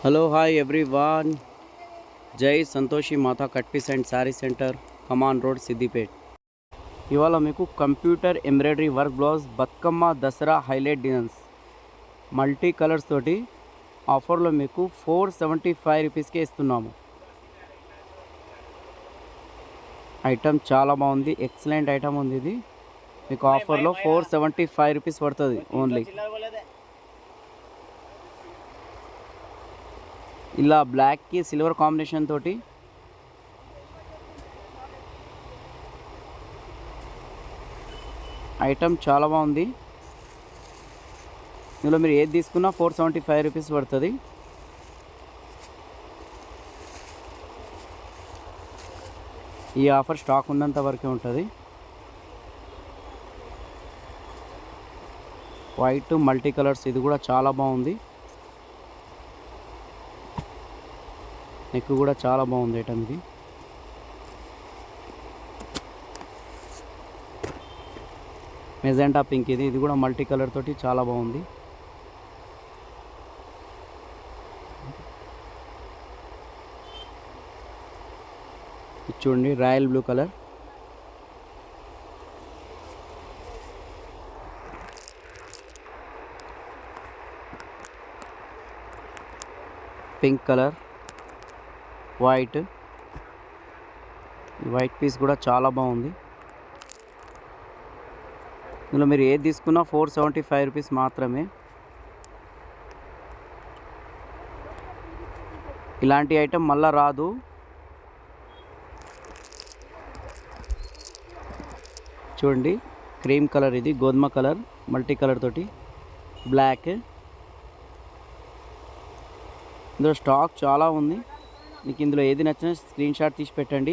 Hello hi everyone. Jai Santoshi Mata cut piece and sari centre, Kaman road, Siddipet. ఇవాళ మీకు computer embroidery work blouse Bathukamma Dasara highlight designs multi colours తోటి ఆఫర్లో మీకు 475 రూపీస్కే ఇస్తున్నాము. ఐటమ్ చాలా బాగుంది, ఎక్సలెంట్ ఐటమ్ ఉంది. ఇది మీకు ఆఫర్లో 475 రూపీస్ పడుతుంది ఓన్లీ. ఇలా బ్లాక్కి సిల్వర్ కాంబినేషన్ తోటి ఐటమ్ చాలా బాగుంది. ఇందులో మీరు ఏది తీసుకున్నా 475 రూపీస్ పడుతుంది. ఈ ఆఫర్ స్టాక్ ఉన్నంత వరకే ఉంటుంది. వైట్ మల్టీ కలర్స్, ఇది కూడా చాలా బాగుంది. నెక్ కూడా చాలా బాగుంది ఐటమ్. ఇది మెజెంటా పింక్, ఇది కూడా మల్టీ కలర్ తోటి చాలా బాగుంది. చూడండి, royal blue colour, pink colour, white piece కూడా చాలా బాగుంది. ఇందులో మీరు ఏది తీసుకున్నా 475 రూపీస్ మాత్రమే. ఇలాంటి ఐటెం మళ్ళా రాదు. చూడండి, క్రీమ్ కలర్, ఇది గోధుమ కలర్ మల్టీ కలర్ తోటి బ్లాక్. ఇందులో స్టాక్ చాలా ఉంది. మీకు ఇందులో ఏది నచ్చినా స్క్రీన్ షాట్ తీసి పెట్టండి.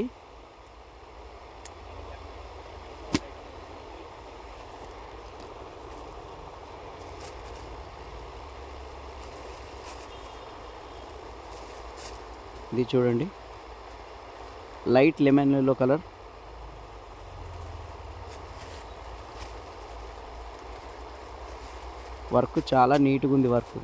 ఇది చూడండి, light lemon yellow colour, work చాలా నీట్గా ఉంది. వర్క్